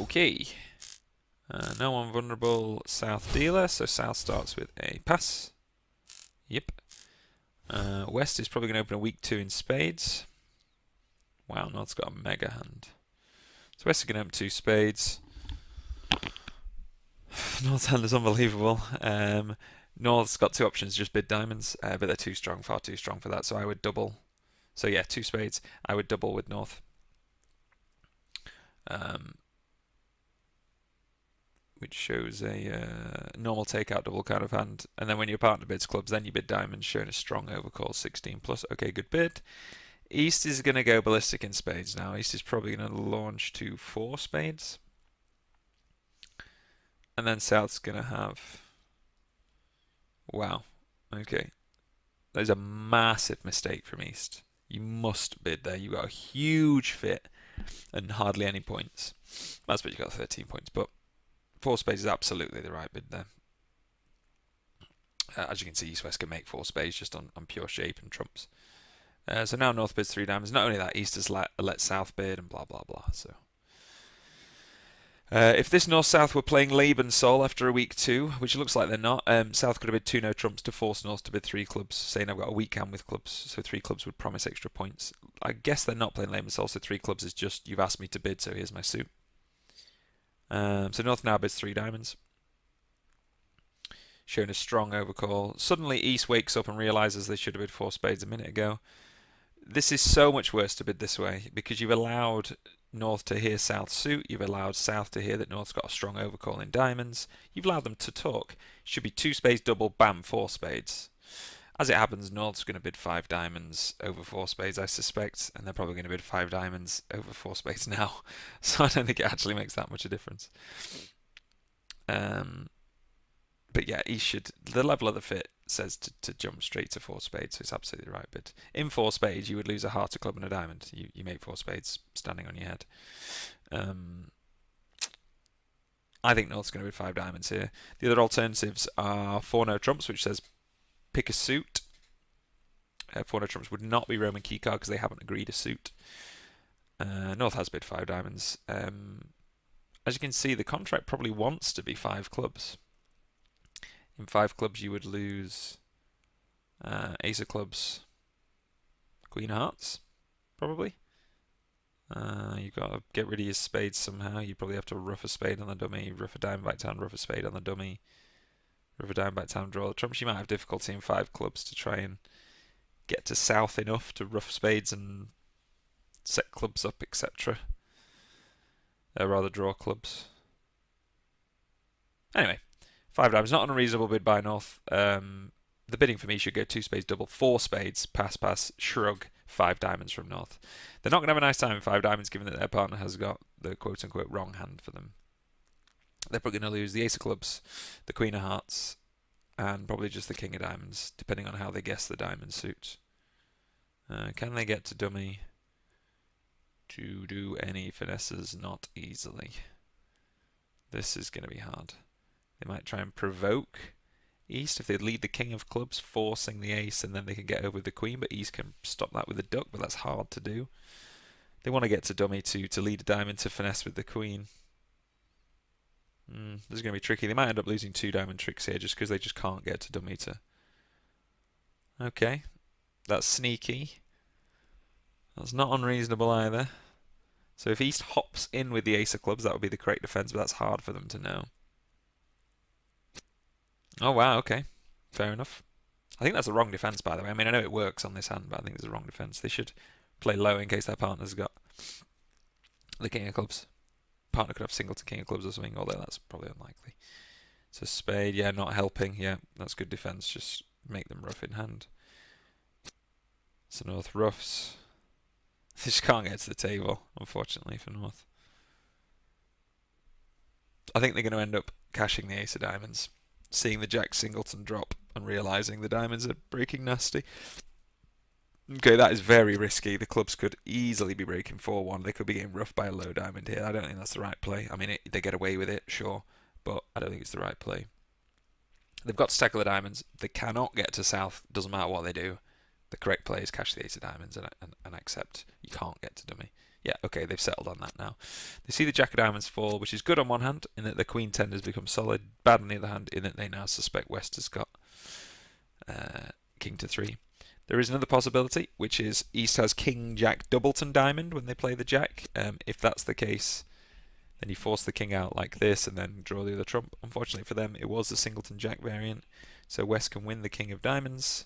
Okay. No one vulnerable South dealer, so South starts with a pass. Yep. West is probably going to open a weak 2 in spades. Wow, North's got a mega hand. So West is going to open 2 spades. North's hand is unbelievable. North's got 2 options, just bid diamonds, but they're too strong, far too strong for that, so I would double. So yeah, 2 spades, I would double with North. Which shows a normal takeout double kind of hand. And then when your partner bids clubs, then you bid diamonds, showing a strong overcall, 16 plus. Okay, good bid. East is going to go ballistic in spades now. East is probably going to launch to 4 spades. And then South's going to have... Wow. Okay. There's a massive mistake from East. You must bid there. You got a huge fit and hardly any points. That's what you got 13 points, but 4 spades is absolutely the right bid there. As you can see, East-West can make 4 spades just on pure shape and trumps. So now North bids 3 diamonds. Not only that, East has let South bid and blah blah blah. So if this North-South were playing Laban Sol after a week 2, which looks like they're not, South could have bid 2 no trumps to force North to bid 3 clubs, saying I've got a weak hand with clubs, so 3 clubs would promise extra points. I guess they're not playing Laban Sol, so 3 clubs is just you've asked me to bid, so here's my suit. So North now bids 3 diamonds, showing a strong overcall. Suddenly East wakes up and realises they should have bid 4 spades a minute ago. This is so much worse to bid this way, because you've allowed North to hear South suit, you've allowed South to hear that North's got a strong overcall in diamonds, you've allowed them to talk. Should be 2 spades double, bam, 4 spades. As it happens, North's going to bid 5 diamonds over 4 spades, I suspect, and they're probably going to bid 5 diamonds over 4 spades now. So I don't think it actually makes that much a difference. But yeah, East should... The level of the fit says to jump straight to 4 spades, so it's absolutely the right bid. In 4 spades, you would lose a heart, a club, and a diamond. You make 4 spades standing on your head. I think North's going to bid 5 diamonds here. The other alternatives are 4 no trumps, which says pick a suit. 4 no trumps would not be Roman keycard because they haven't agreed a suit. North has bid 5 diamonds. As you can see, the contract probably wants to be 5 clubs. In 5 clubs, you would lose Ace of Clubs, Queen of Hearts, probably. You've got to get rid of your spades somehow. You probably have to rough a spade on the dummy, rough a diamond back down, rough a spade on the dummy, rough a diamond back down, draw the trumps. You might have difficulty in 5 clubs to try and get to South enough to rough spades and set clubs up, etc. Rather draw clubs. Anyway. 5 diamonds, not an unreasonable bid by North. The bidding for me should go 2 spades double, 4 spades, pass, pass, shrug, 5 diamonds from North. They're not going to have a nice time in 5 diamonds given that their partner has got the quote-unquote wrong hand for them. They're probably going to lose the Ace of Clubs, the Queen of Hearts, and probably just the King of Diamonds, depending on how they guess the diamond suit. Can they get to dummy to do any finesses? Not easily. This is going to be hard. They might try and provoke East if they lead the King of Clubs, forcing the Ace, and then they can get over the Queen, but East can stop that with the Duck, but that's hard to do. They want to get to dummy to lead a diamond to finesse with the Queen. This is going to be tricky. They might end up losing 2 diamond tricks here just because they just can't get to dummy to... Okay, that's sneaky. That's not unreasonable either. So if East hops in with the Ace of Clubs, that would be the correct defense, but that's hard for them to know. Oh wow, okay. Fair enough. I think that's the wrong defense, by the way. I mean, I know it works on this hand, but I think it's the wrong defense. They should play low in case their partner's got the King of Clubs. Partner could have singleton King of Clubs or something, although that's probably unlikely. So spade, yeah, not helping. Yeah, that's good defense. Just make them rough in hand. So North roughs. They just can't get to the table, unfortunately, for North. I think they're going to end up cashing the Ace of Diamonds, seeing the Jack Singleton drop and realising the diamonds are breaking nasty. Okay, that is very risky. The clubs could easily be breaking 4-1. They could be getting roughed by a low diamond here. I don't think that's the right play. I mean, they get away with it, sure, but I don't think it's the right play. They've got to tackle the diamonds. They cannot get to South. Doesn't matter what they do. The correct play is cash the Ace of Diamonds and accept you can't get to dummy. Yeah, okay, they've settled on that now. They see the Jack of Diamonds fall, which is good on one hand, in that the Queen 10 has become solid. Bad on the other hand, in that they now suspect West has got King to 3. There is another possibility, which is East has King Jack Doubleton Diamond when they play the Jack. If that's the case, then you force the King out like this and then draw the other trump. Unfortunately for them, it was the Singleton Jack variant, so West can win the King of Diamonds.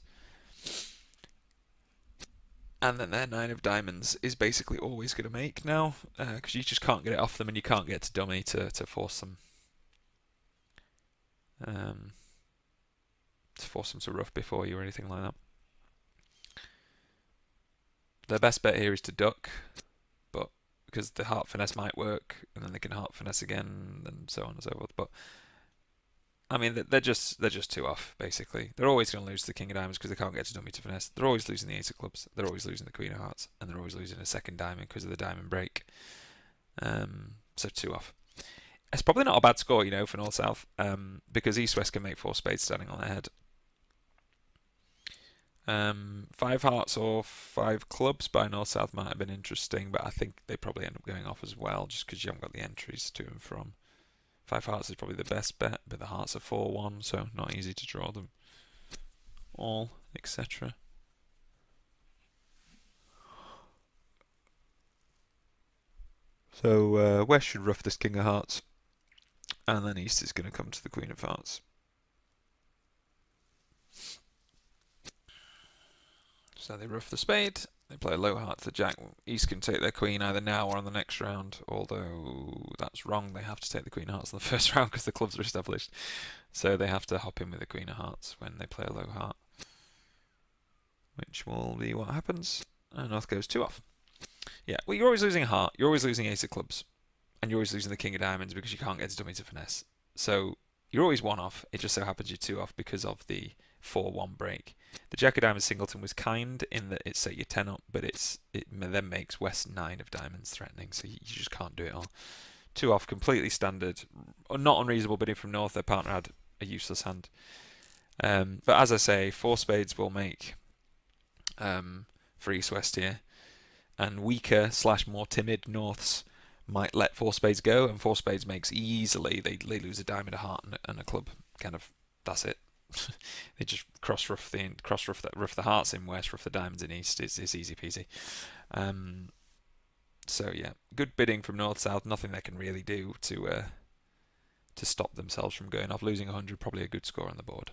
And then their 9 of Diamonds is basically always going to make now, because you just can't get it off them and you can't get to dummy to force them. To force them to ruff before you or anything like that. Their best bet here is to duck, but because the heart finesse might work, and then they can heart finesse again, and so on and so forth. But I mean, they're just too off. Basically, they're always going to lose to the King of Diamonds because they can't get to dummy to finesse. They're always losing the Ace of Clubs. They're always losing the Queen of Hearts, and they're always losing a second diamond because of the diamond break. So too off. It's probably not a bad score, for North South, because East West can make 4 spades standing on their head. 5 hearts or 5 clubs by North South might have been interesting, but I think they probably end up going off as well, just because you haven't got the entries to and from. 5 hearts is probably the best bet, but the hearts are 4-1, so not easy to draw them all, etc. So West should ruff this King of Hearts, and then East is going to come to the Queen of Hearts. So they ruff the spade, they play a low heart to the Jack. East can take their Queen either now or on the next round, although that's wrong. They have to take the Queen of Hearts in the first round because the clubs are established. So they have to hop in with the Queen of Hearts when they play a low heart, which will be what happens. And North goes 2 off. Yeah, well, you're always losing a heart, you're always losing Ace of Clubs, and you're always losing the King of Diamonds because you can't get to dummy to finesse. So you're always 1 off. It just so happens you're 2 off because of the 4-1 break. The Jack of Diamonds Singleton was kind in that it set you 10 up, but it then makes West 9 of Diamonds threatening, so you just can't do it all. 2 off, completely standard. Not unreasonable bidding from North. Their partner had a useless hand. But as I say, 4 spades will make for East West here, and weaker / more timid Norths might let 4 spades go, and 4 spades makes easily. They lose a diamond, a heart, and a club. Kind of, that's it. They just rough the hearts in West, rough the diamonds in East. It's easy peasy. So yeah, good bidding from North South. Nothing they can really do to stop themselves from going off. Losing 100, probably a good score on the board.